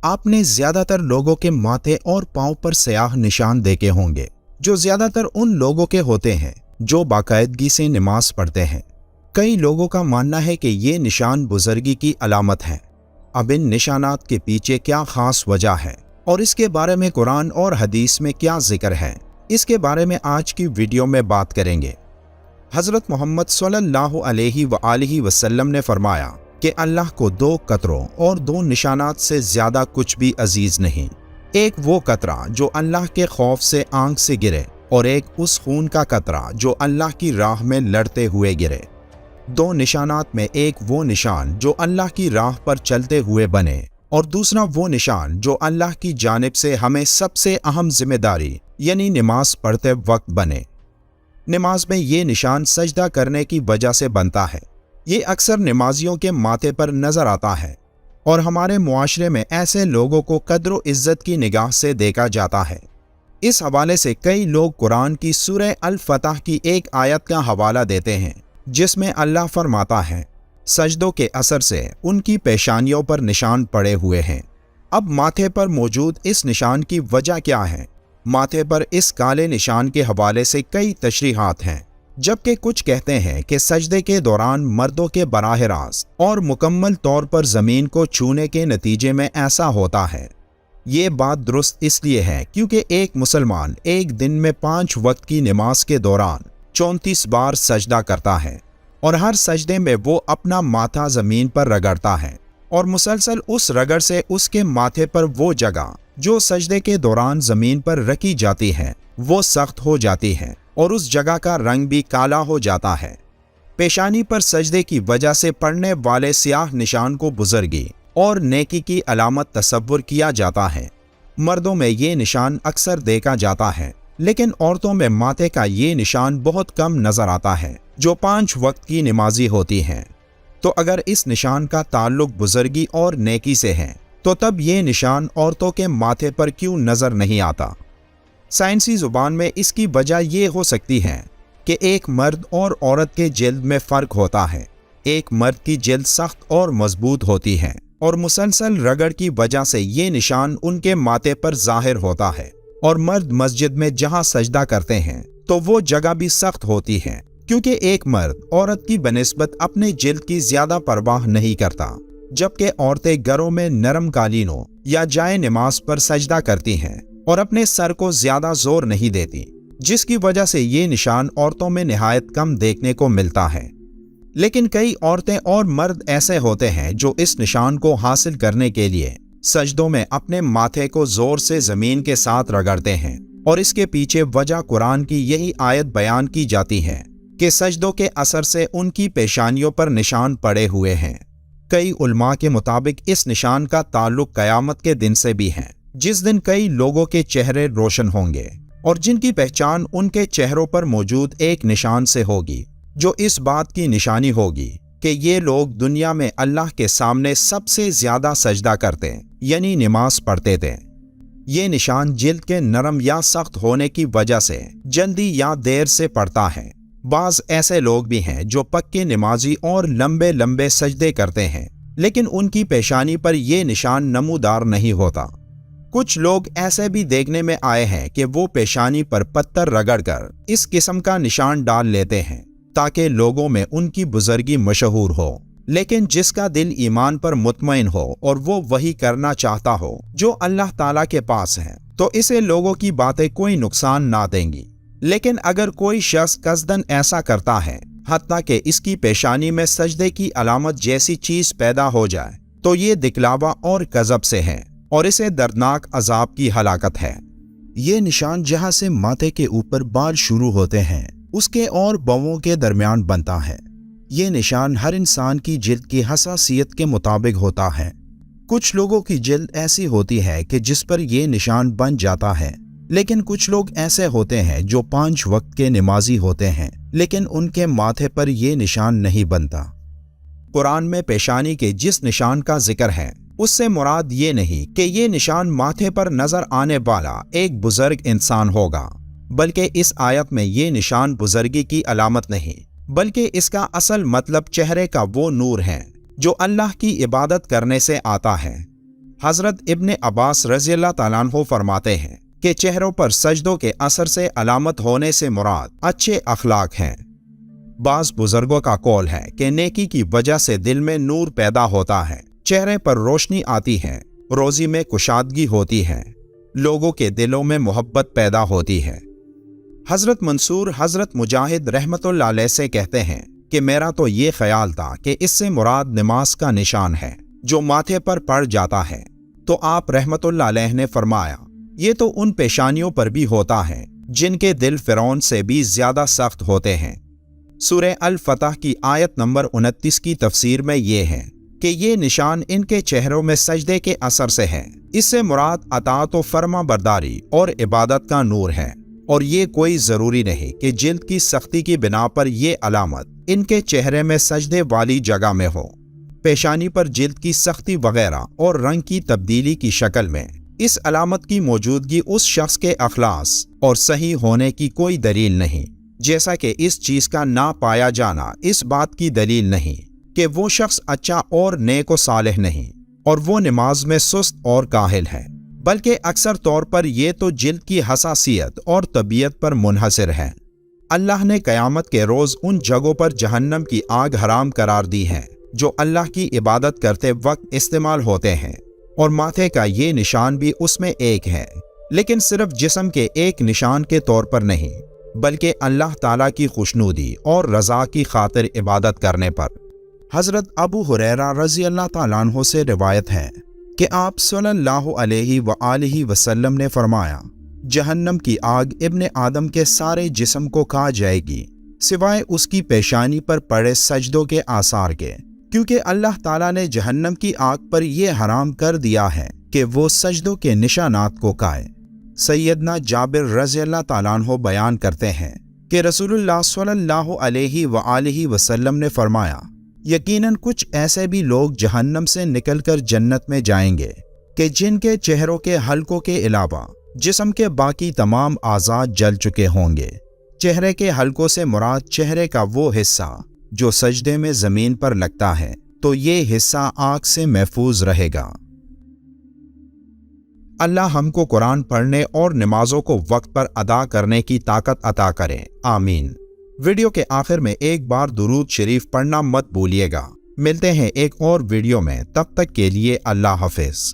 آپ نے زیادہ تر لوگوں کے ماتھے اور پاؤں پر سیاہ نشان دیکھے ہوں گے، جو زیادہ تر ان لوگوں کے ہوتے ہیں جو باقاعدگی سے نماز پڑھتے ہیں۔ کئی لوگوں کا ماننا ہے کہ یہ نشان بزرگی کی علامت ہے۔ اب ان نشانات کے پیچھے کیا خاص وجہ ہے اور اس کے بارے میں قرآن اور حدیث میں کیا ذکر ہے، اس کے بارے میں آج کی ویڈیو میں بات کریں گے۔ حضرت محمد صلی اللہ علیہ وآلہ وسلم نے فرمایا کہ اللہ کو 2 قطروں اور 2 نشانات سے زیادہ کچھ بھی عزیز نہیں۔ ایک وہ قطرہ جو اللہ کے خوف سے آنکھ سے گرے اور ایک اس خون کا قطرہ جو اللہ کی راہ میں لڑتے ہوئے گرے۔ 2 نشانات میں ایک وہ نشان جو اللہ کی راہ پر چلتے ہوئے بنے اور دوسرا وہ نشان جو اللہ کی جانب سے ہمیں سب سے اہم ذمہ داری یعنی نماز پڑھتے وقت بنے۔ نماز میں یہ نشان سجدہ کرنے کی وجہ سے بنتا ہے۔ یہ اکثر نمازیوں کے ماتھے پر نظر آتا ہے اور ہمارے معاشرے میں ایسے لوگوں کو قدر و عزت کی نگاہ سے دیکھا جاتا ہے۔ اس حوالے سے کئی لوگ قرآن کی سورہ الفتح کی ایک آیت کا حوالہ دیتے ہیں جس میں اللہ فرماتا ہے، سجدوں کے اثر سے ان کی پیشانیوں پر نشان پڑے ہوئے ہیں۔ اب ماتھے پر موجود اس نشان کی وجہ کیا ہے؟ ماتھے پر اس کالے نشان کے حوالے سے کئی تشریحات ہیں، جبکہ کچھ کہتے ہیں کہ سجدے کے دوران مردوں کے براہ راست اور مکمل طور پر زمین کو چھونے کے نتیجے میں ایسا ہوتا ہے۔ یہ بات درست اس لیے ہے کیونکہ ایک مسلمان ایک دن میں 5 وقت کی نماز کے دوران 34 بار سجدہ کرتا ہے اور ہر سجدے میں وہ اپنا ماتھا زمین پر رگڑتا ہے اور مسلسل اس رگڑ سے اس کے ماتھے پر وہ جگہ جو سجدے کے دوران زمین پر رکھی جاتی ہے وہ سخت ہو جاتی ہے اور اس جگہ کا رنگ بھی کالا ہو جاتا ہے۔ پیشانی پر سجدے کی وجہ سے پڑنے والے سیاہ نشان کو بزرگی اور نیکی کی علامت تصور کیا جاتا ہے۔ مردوں میں یہ نشان اکثر دیکھا جاتا ہے، لیکن عورتوں میں ماتھے کا یہ نشان بہت کم نظر آتا ہے جو 5 وقت کی نمازی ہوتی ہیں۔ تو اگر اس نشان کا تعلق بزرگی اور نیکی سے ہے تو تب یہ نشان عورتوں کے ماتھے پر کیوں نظر نہیں آتا؟ سائنسی زبان میں اس کی وجہ یہ ہو سکتی ہے کہ ایک مرد اور عورت کے جلد میں فرق ہوتا ہے۔ ایک مرد کی جلد سخت اور مضبوط ہوتی ہے اور مسلسل رگڑ کی وجہ سے یہ نشان ان کے ماتھے پر ظاہر ہوتا ہے، اور مرد مسجد میں جہاں سجدہ کرتے ہیں تو وہ جگہ بھی سخت ہوتی ہے کیونکہ ایک مرد عورت کی بنسبت اپنے جلد کی زیادہ پرواہ نہیں کرتا، جبکہ عورتیں گھروں میں نرم قالینوں یا جائے نماز پر سجدہ کرتی ہیں اور اپنے سر کو زیادہ زور نہیں دیتی، جس کی وجہ سے یہ نشان عورتوں میں نہایت کم دیکھنے کو ملتا ہے۔ لیکن کئی عورتیں اور مرد ایسے ہوتے ہیں جو اس نشان کو حاصل کرنے کے لیے سجدوں میں اپنے ماتھے کو زور سے زمین کے ساتھ رگڑتے ہیں، اور اس کے پیچھے وجہ قرآن کی یہی آیت بیان کی جاتی ہے کہ سجدوں کے اثر سے ان کی پیشانیوں پر نشان پڑے ہوئے ہیں۔ کئی علماء کے مطابق اس نشان کا تعلق قیامت کے دن سے بھی ہے، جس دن کئی لوگوں کے چہرے روشن ہوں گے اور جن کی پہچان ان کے چہروں پر موجود ایک نشان سے ہوگی، جو اس بات کی نشانی ہوگی کہ یہ لوگ دنیا میں اللہ کے سامنے سب سے زیادہ سجدہ کرتے یعنی نماز پڑھتے تھے۔ یہ نشان جلد کے نرم یا سخت ہونے کی وجہ سے جلدی یا دیر سے پڑتا ہے۔ بعض ایسے لوگ بھی ہیں جو پکے نمازی اور لمبے لمبے سجدے کرتے ہیں، لیکن ان کی پیشانی پر یہ نشان نمودار نہیں ہوتا۔ کچھ لوگ ایسے بھی دیکھنے میں آئے ہیں کہ وہ پیشانی پر پتھر رگڑ کر اس قسم کا نشان ڈال لیتے ہیں تاکہ لوگوں میں ان کی بزرگی مشہور ہو، لیکن جس کا دل ایمان پر مطمئن ہو اور وہ وہی کرنا چاہتا ہو جو اللہ تعالیٰ کے پاس ہے تو اسے لوگوں کی باتیں کوئی نقصان نہ دیں گی۔ لیکن اگر کوئی شخص قصداً ایسا کرتا ہے حتیٰ کہ اس کی پیشانی میں سجدے کی علامت جیسی چیز پیدا ہو جائے تو یہ دکھلاوا اور کذب سے ہے اور اسے دردناک عذاب کی ہلاکت ہے۔ یہ نشان جہاں سے ماتھے کے اوپر بال شروع ہوتے ہیں اس کے اور بووں کے درمیان بنتا ہے۔ یہ نشان ہر انسان کی جلد کی حساسیت کے مطابق ہوتا ہے۔ کچھ لوگوں کی جلد ایسی ہوتی ہے کہ جس پر یہ نشان بن جاتا ہے، لیکن کچھ لوگ ایسے ہوتے ہیں جو 5 وقت کے نمازی ہوتے ہیں لیکن ان کے ماتھے پر یہ نشان نہیں بنتا۔ قرآن میں پیشانی کے جس نشان کا ذکر ہے اس سے مراد یہ نہیں کہ یہ نشان ماتھے پر نظر آنے والا ایک بزرگ انسان ہوگا، بلکہ اس آیت میں یہ نشان بزرگی کی علامت نہیں بلکہ اس کا اصل مطلب چہرے کا وہ نور ہے جو اللہ کی عبادت کرنے سے آتا ہے۔ حضرت ابن عباس رضی اللہ تعالیٰ عنہ فرماتے ہیں کہ چہروں پر سجدوں کے اثر سے علامت ہونے سے مراد اچھے اخلاق ہیں۔ بعض بزرگوں کا قول ہے کہ نیکی کی وجہ سے دل میں نور پیدا ہوتا ہے، چہرے پر روشنی آتی ہے، روزی میں کشادگی ہوتی ہے، لوگوں کے دلوں میں محبت پیدا ہوتی ہے۔ حضرت منصور حضرت مجاہد رحمت اللہ علیہ سے کہتے ہیں کہ میرا تو یہ خیال تھا کہ اس سے مراد نماز کا نشان ہے جو ماتھے پر پڑ جاتا ہے، تو آپ رحمت اللہ علیہ نے فرمایا یہ تو ان پیشانیوں پر بھی ہوتا ہے جن کے دل فرعون سے بھی زیادہ سخت ہوتے ہیں۔ سورہ الفتح کی آیت نمبر 29 کی تفسیر میں یہ ہے کہ یہ نشان ان کے چہروں میں سجدے کے اثر سے ہے۔ اس سے مراد اطاعت و فرما برداری اور عبادت کا نور ہے، اور یہ کوئی ضروری نہیں کہ جلد کی سختی کی بنا پر یہ علامت ان کے چہرے میں سجدے والی جگہ میں ہو۔ پیشانی پر جلد کی سختی وغیرہ اور رنگ کی تبدیلی کی شکل میں اس علامت کی موجودگی اس شخص کے اخلاص اور صحیح ہونے کی کوئی دلیل نہیں، جیسا کہ اس چیز کا نہ پایا جانا اس بات کی دلیل نہیں کہ وہ شخص اچھا اور نیک و صالح نہیں اور وہ نماز میں سست اور کاہل ہے، بلکہ اکثر طور پر یہ تو جلد کی حساسیت اور طبیعت پر منحصر ہے۔ اللہ نے قیامت کے روز ان جگہوں پر جہنم کی آگ حرام قرار دی ہے جو اللہ کی عبادت کرتے وقت استعمال ہوتے ہیں، اور ماتھے کا یہ نشان بھی اس میں ایک ہے، لیکن صرف جسم کے ایک نشان کے طور پر نہیں، بلکہ اللہ تعالیٰ کی خوشنودی اور رضا کی خاطر عبادت کرنے پر۔ حضرت ابو ہریرہ رضی اللہ تعالیٰ عنہ سے روایت ہے کہ آپ صلی اللہ علیہ وآلہ وسلم نے فرمایا جہنم کی آگ ابن آدم کے سارے جسم کو کھا جائے گی سوائے اس کی پیشانی پر پڑے سجدوں کے آثار کے، کیونکہ اللہ تعالیٰ نے جہنم کی آگ پر یہ حرام کر دیا ہے کہ وہ سجدوں کے نشانات کو کھائے۔ سیدنا جابر رضی اللہ تعالیٰ عنہ بیان کرتے ہیں کہ رسول اللہ صلی اللہ علیہ وآلہ وسلم نے فرمایا یقیناً کچھ ایسے بھی لوگ جہنم سے نکل کر جنت میں جائیں گے کہ جن کے چہروں کے حلقوں کے علاوہ جسم کے باقی تمام اعضاء جل چکے ہوں گے۔ چہرے کے حلقوں سے مراد چہرے کا وہ حصہ جو سجدے میں زمین پر لگتا ہے، تو یہ حصہ آگ سے محفوظ رہے گا۔ اللہ ہم کو قرآن پڑھنے اور نمازوں کو وقت پر ادا کرنے کی طاقت عطا کرے، آمین۔ ویڈیو کے آخر میں ایک بار درود شریف پڑھنا مت بھولیے گا۔ ملتے ہیں ایک اور ویڈیو میں، تب تک کے لیے اللہ حافظ۔